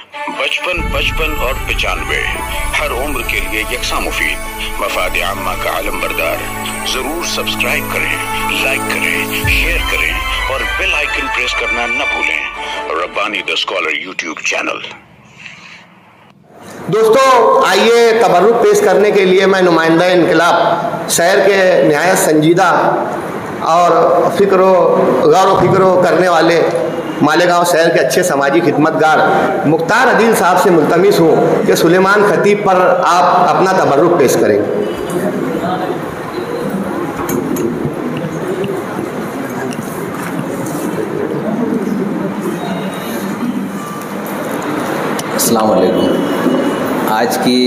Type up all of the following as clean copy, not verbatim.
55 55 और 95 हर उम्र के लिए यकसा मुफीद, मफाद आम्मा का आलम बरदार। जरूर सब्सक्राइब करें, लाइक करें, शेयर करें और बेल आइकन प्रेस करना न भूलें। Rabbani the scholar YouTube channel. दोस्तों आइए तबर्रुक पेश करने के लिए मैं नुमाइंदा इनकलाब शहर के नहायत संजीदा और गौर व फिक्र करने वाले मालेगांव शहर के अच्छे समाजी खिदमतगार मुख्तार अदील साहब से मुल्तमिस हूँ कि सुलेमान खतीब पर आप अपना तबर्रुक पेश करेंगे। अस्सलाम वालेकुम। आज की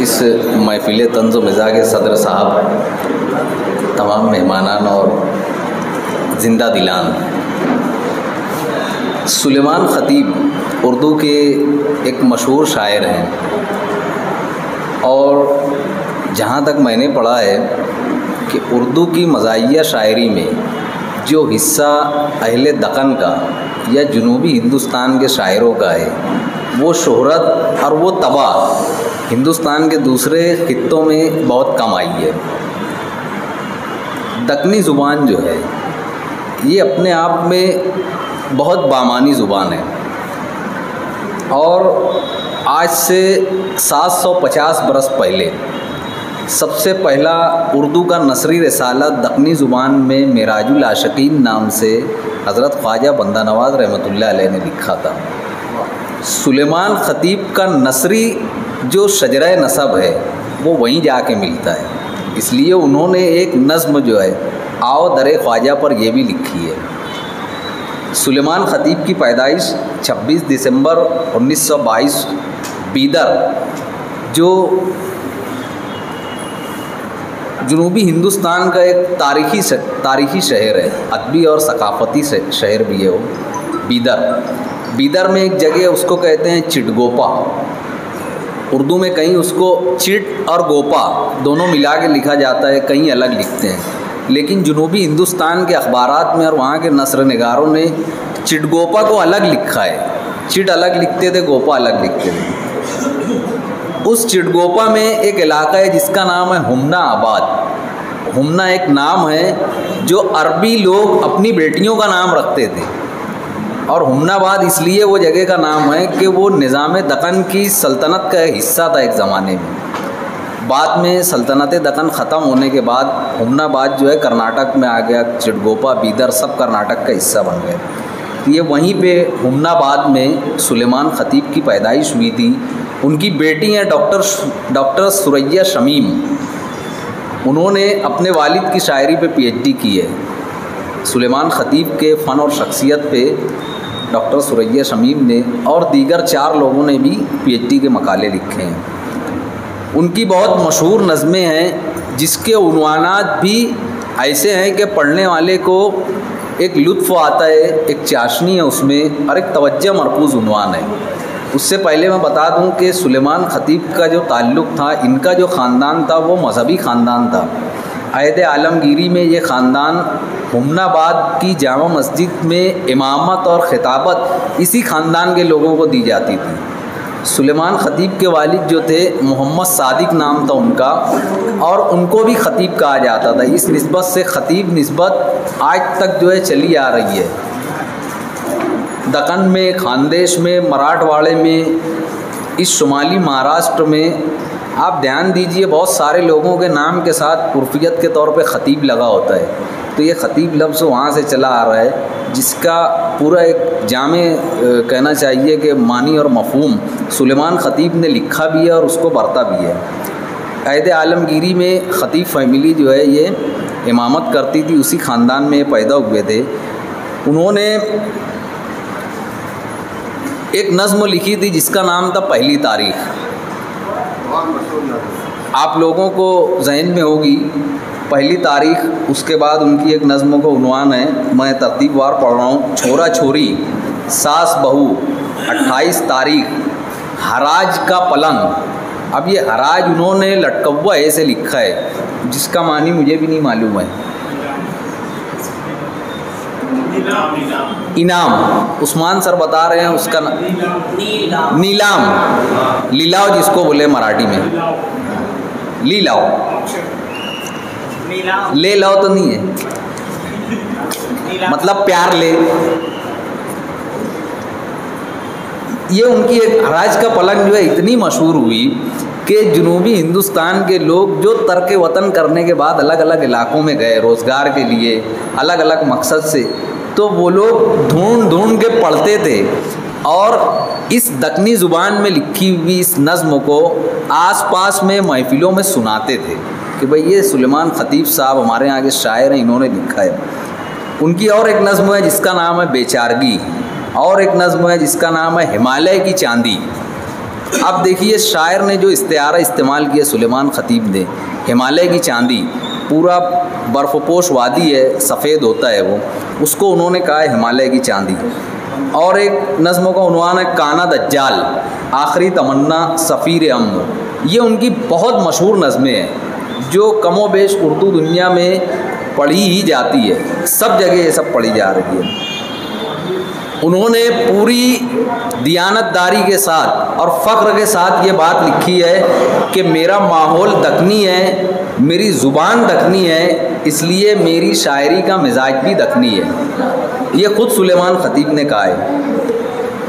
इस महफिल तंज़ व मिज़ा के सदर साहब, तमाम मेहमानान और ज़िंदा दिलान, सुलेमान खतीब उर्दू के एक मशहूर शायर हैं और जहाँ तक मैंने पढ़ा है कि उर्दू की मज़ाहिया शायरी में जो हिस्सा अहले दक्कन का या जनूबी हिंदुस्तान के शायरों का है, वो शोहरत और वो तबाह हिंदुस्तान के दूसरे खित्तों में बहुत कम आई है। दक्कनी ज़ुबान जो है ये अपने आप में बहुत बामानी ज़ुबान है और आज से 750 बरस पहले सबसे पहला उर्दू का नसरी रिसाला दक्कनी ज़ुबान में मेराजुल आशिकीन नाम से हज़रत ख्वाजा बंदा नवाज़ रहमतुल्लाह अलैह ने लिखा था। सुलेमान खतीब का नसरी जो शजरा नसब है वो वहीं जाके मिलता है, इसलिए उन्होंने एक नज़्म जो है आओ दरे ख्वाजा पर ये भी लिखी है। सुलेमान खतीब की पैदाइश 26 दिसंबर 1922 बीदर, जो जनूबी हिंदुस्तान का एक तारीख़ी शहर है, अदबी और सकाफ़ती शहर भी है वो बीदर में एक जगह उसको कहते हैं चिटगोपा। उर्दू में कहीं उसको चिट और गोपा दोनों मिला के लिखा जाता है, कहीं अलग लिखते हैं, लेकिन जनूबी हिंदुस्तान के अखबारात में और वहाँ के नस्र निगारों ने चिटगोपा को अलग लिखा है। चिट अलग लिखते थे, गोपा अलग लिखते थे। उस चिटगोपा में एक इलाका है जिसका नाम है हुमना आबाद। हुमना एक नाम है जो अरबी लोग अपनी बेटियों का नाम रखते थे और हुमनाबाद इसलिए वो जगह का नाम है कि वो निज़ाम दक्कन की सल्तनत का हिस्सा था एक ज़माने में। बाद में सल्तनत दक्कन ख़त्म होने के बाद हुमनाबाद जो है कर्नाटक में आ गया, चिटगोपा बीदर सब कर्नाटक का हिस्सा बन गए। ये वहीं पे हुमनाबाद में सुलेमान खतीब की पैदाइश हुई थी। उनकी बेटी हैं डॉक्टर सुरैया शमीम। उन्होंने अपने वालिद की शायरी पे पीएचडी की है। सुलेमान खतीब के फ़न और शख्सियत पे डॉक्टर सुरैया शमीम ने और दीगर 4 लोगों ने भी पीएचडी के मकाले लिखे हैं। उनकी बहुत मशहूर नज़में हैं जिसके उन्वानात भी ऐसे हैं कि पढ़ने वाले को एक लुत्फ़ आता है, एक चाशनी है उसमें और एक तवज्जो मरकूज़ उन्वान है। उससे पहले मैं बता दूं कि सुलेमान खतीब का जो ताल्लुक़ था, इनका जो ख़ानदान था वो मज़हबी ख़ानदान था। अहद आलमगीरी में ये ख़ानदान हुमनाबाद की जामा मस्जिद में इमामत और ख़िताबत इसी ख़ानदान के लोगों को दी जाती थी। सुलेमान खतीब के वालिद जो थे मोहम्मद सादिक नाम था उनका, और उनको भी खतीब कहा जाता था। इस निस्बत से खतीब निस्बत आज तक जो है चली आ रही है। दक्कन में, खानदेश में, मराठवाड़े में, इस शुमाली महाराष्ट्र में आप ध्यान दीजिए बहुत सारे लोगों के नाम के साथ उर्फियत के तौर पे ख़तीब लगा होता है। तो ये ख़तीब लफ्ज़ वहाँ से चला आ रहा है, जिसका पूरा एक जामे कहना चाहिए कि मानी और मफ़हूम सुलेमान खतीब ने लिखा भी है और उसको बरता भी है। अहद आलमगीरी में ख़तीब फैमिली जो है ये इमामत करती थी, उसी ख़ानदान में पैदा हुए थे। उन्होंने एक नज़्म लिखी थी जिसका नाम था पहली तारीख़। आप लोगों को जहन में होगी पहली तारीख़। उसके बाद उनकी एक नज़्म का उन्वान है, मैं तरतीबवार पढ़ रहा हूँ। छोरा छोरी सास बहू 28 तारीख़ हराज का पलंग। अब ये हराज उन्होंने लटकव्वा ऐसे लिखा है जिसका मानी मुझे भी नहीं मालूम है। इनाम, उस्मान सर बता रहे हैं उसका नीलाम, लीलाओ जिसको बोले मराठी में, लीलाओ, ले लाओ तो नहीं है, मतलब प्यार ले। ये उनकी एक हराज का पलंग जो है इतनी मशहूर हुई कि जुनूबी हिंदुस्तान के लोग जो तर्क वतन करने के बाद अलग अलग इलाकों में गए रोज़गार के लिए, अलग अलग मकसद से, तो वो लोग ढूंढ ढूंढ के पढ़ते थे और इस दक्कनी ज़ुबान में लिखी हुई इस नज़्म को आसपास में महफिलों में सुनाते थे कि भाई ये सुलेमान ख़तीब साहब हमारे यहाँ के शायर हैं, इन्होंने लिखा है। उनकी और एक नज़्म है जिसका नाम है बेचारगी, और एक नज़्म है जिसका नाम है हिमालय की चांदी। अब देखिए शायर ने जो इस्तिआरा इस्तेमाल किया सुलेमान ख़तीब ने, हिमालय की चांदी, पूरा बर्फ़पोश वादी है, सफ़ेद होता है वो, उसको उन्होंने कहा है हिमालय की चांदी। और एक नज़्म का उन्वान है काना दज्जाल, आखिरी तमन्ना सफ़ीर अम्न। ये उनकी बहुत मशहूर नज़में हैं जो कमोबेश उर्दू दुनिया में पढ़ी ही जाती है, सब जगह ये सब पढ़ी जा रही है। उन्होंने पूरी दियानतदारी के साथ और फ़ख्र के साथ ये बात लिखी है कि मेरा माहौल दक्कनी है, मेरी ज़ुबान दक्कनी है, इसलिए मेरी शायरी का मिजाज भी दक्कनी है। ये ख़ुद सुलेमान ख़तीब ने कहा है।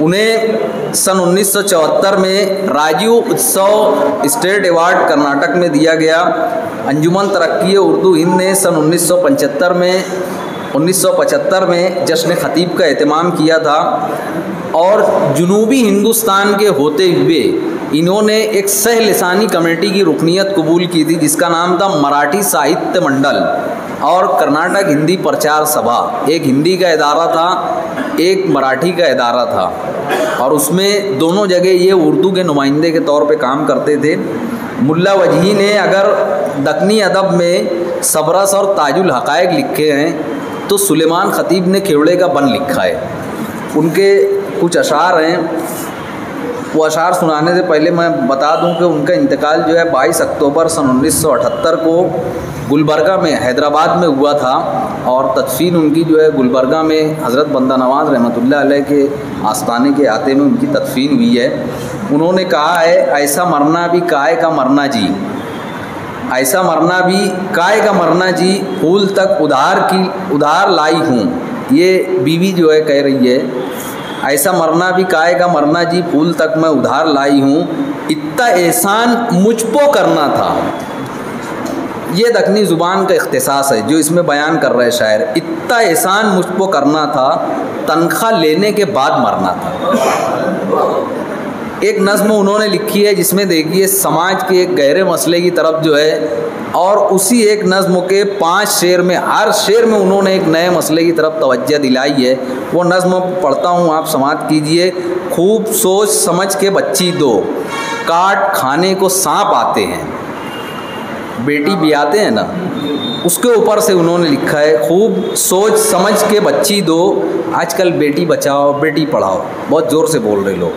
उन्हें सन 1974 में राजीव उत्सव स्टेट अवार्ड कर्नाटक में दिया गया। अंजुमन तरक्की उर्दू हिंद ने सन 1975 में जश्न ख़तीब का एहतमाम किया था और जुनूबी हिंदुस्तान के होते हुए इन्होंने एक सह लिसानी कमेटी की रुकनीत कबूल की थी जिसका नाम था मराठी साहित्य मंडल और कर्नाटक हिंदी प्रचार सभा। एक हिंदी का इदारा था, एक मराठी का इदारा था और उसमें दोनों जगह ये उर्दू के नुमाइंदे के तौर पे काम करते थे। मुल्ला वजही ने अगर दक्कनी अदब में सबरस और ताजुल हक़ाइक़ लिखे हैं तो सुलेमान ख़तीब ने खेवड़े का बन लिखा है। उनके कुछ अशार हैं, वो अशार सुनाने से पहले मैं बता दूं कि उनका इंतकाल जो है 22 अक्टूबर सन 1978 को गुलबर्गा में हैदराबाद में हुआ था और तदफीन उनकी जो है गुलबर्गा में हज़रत बंदा नवाज़ रहमतुल्लाह अलैह के आस्ताने के आते में उनकी तदफीन हुई है। उन्होंने कहा है ऐसा मरना भी काय का मरना जी, ऐसा मरना भी काय का मरना जी, फूल तक उधार लाई हूँ। ये बीवी जो है कह रही है ऐसा मरना भी काय का मरना जी, फूल तक मैं उधार लाई हूँ, इतना एहसान मुझको करना था। ये दक्कनी ज़ुबान का इख्तिसास है जो इसमें बयान कर रहे शायर। इतना एहसान मुझको करना था, तनख्वाह लेने के बाद मरना था। एक नज़्म उन्होंने लिखी है जिसमें देखिए समाज के एक गहरे मसले की तरफ जो है और उसी एक नज़्म के 5 शेर में हर शेर में उन्होंने एक नए मसले की तरफ तवज्जो दिलाई है। वो नज़्म पढ़ता हूँ, आप समाअत कीजिए। खूब सोच समझ के बच्ची दो, काट खाने को सांप आते हैं। बेटी भी आते हैं ना, उसके ऊपर से उन्होंने लिखा है खूब सोच समझ के बच्ची दो। आजकल बेटी बचाओ बेटी पढ़ाओ बहुत ज़ोर से बोल रहे लोग,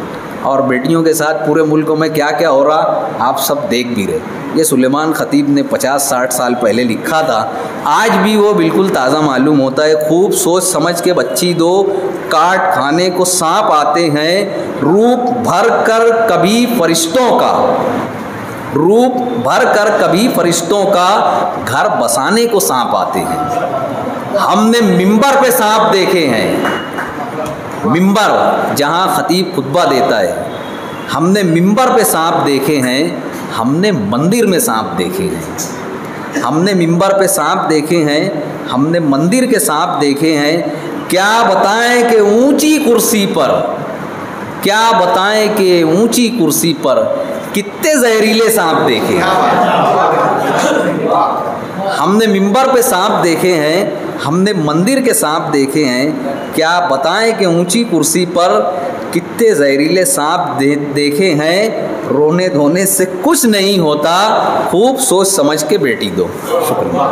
और बेटियों के साथ पूरे मुल्क में क्या क्या हो रहा आप सब देख भी रहे। ये सुलेमान ख़तीब ने 50-60 साल पहले लिखा था, आज भी वो बिल्कुल ताज़ा मालूम होता है। खूब सोच समझ के बच्ची दो, काट खाने को सांप आते हैं। रूप भर कर कभी फरिश्तों का, रूप भर कर कभी फरिश्तों का, घर बसाने को सांप आते हैं। हमने मिंबर पे सांप देखे हैं, मिंबर जहाँ ख़तीब खुतबा देता है। हमने मिंबर पे सांप देखे हैं, हमने मंदिर में सांप देखे हैं। हमने मिंबर पे सांप देखे हैं, हमने मंदिर के सांप देखे हैं। क्या बताएं कि ऊंची कुर्सी पर, क्या बताएं कि ऊंची कुर्सी पर कितने जहरीले सांप देखे हैं। हमने मिंबर पे सांप देखे हैं, हमने मंदिर के सांप देखे हैं। क्या बताएं कि ऊंची कुर्सी पर कितने जहरीले सांप देखे हैं। रोने धोने से कुछ नहीं होता, खूब सोच समझ के बेटी दो। शुक्रिया।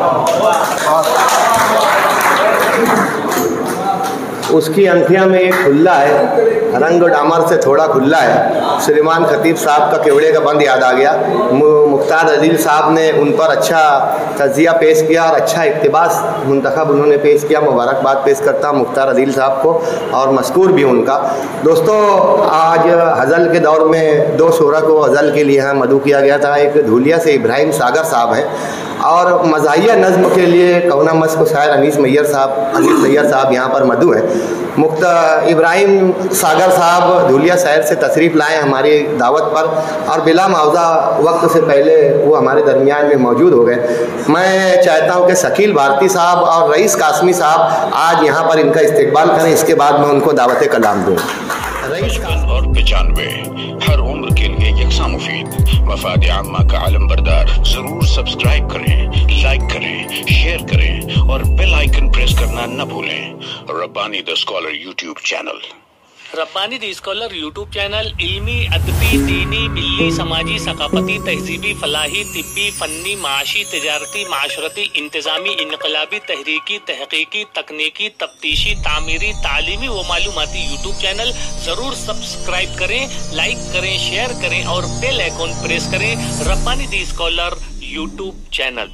उसकी अंखियां में एक खुल्ला है रंग डामर से थोड़ा खुला है। श्रीमान खतीब साहब का केवड़े का बंद याद आ गया। मुख्तार अदील साहब ने उन पर अच्छा तजिया पेश किया और अच्छा इक़्तिबास मुंतखब उन्होंने पेश किया। मुबारकबाद पेश करता हूँ मुख्तार अदील साहब को और मशकूर भी उनका। दोस्तों, आज हज़ल के दौर में 2 शोरा को हज़ल के लिए यहाँ मदऊ किया गया था। एक धूलिया से इब्राहिम सागर साहब हैं और मज़ाहिया नज़्म के लिए कौना मस को शायर अनीस मैयर साहब यहाँ पर मदऊ हैं। इब्राहिम सागर साहब धूलिया शहर से तशरीफ़ लाए हमारी दावत पर और बिला मुआवज़ा वक्त से पहले वो हमारे दरमियान में मौजूद हो गए। मैं चाहता हूँ कि शकील भारती साहब और रईस कासमी साहब आज यहाँ पर इनका इस्तकबाल करें, इसके बाद मैं उनको दावत कलाम दूँ। 55 और 95 हर उम्र के लिए यकसा मुफीद मफाद आम्मा का आलम बरदार। जरूर सब्सक्राइब करें, लाइक करें, शेयर करें और बेल आइकन प्रेस करना न भूलें। Rabbani the scholar YouTube channel. Rabbani the scholar YouTube channel इल्मी, अदबी, दीनी, मिल्ली, समाजी, सकाफती, तहजीबी, फलाही, तिब्बी, फन्नी, माशी, तिजारती, माशरती, इंतजामी, इनकलाबी, तहरीकी, तहकीकी, तकनीकी, तफ्तीशी, तामीरी, तालीमी व मालूमाती यूट्यूब चैनल ज़रूर सब्सक्राइब करें, लाइक करें, शेयर करें और बेल आइकन प्रेस करें। Rabbani the scholar YouTube channel.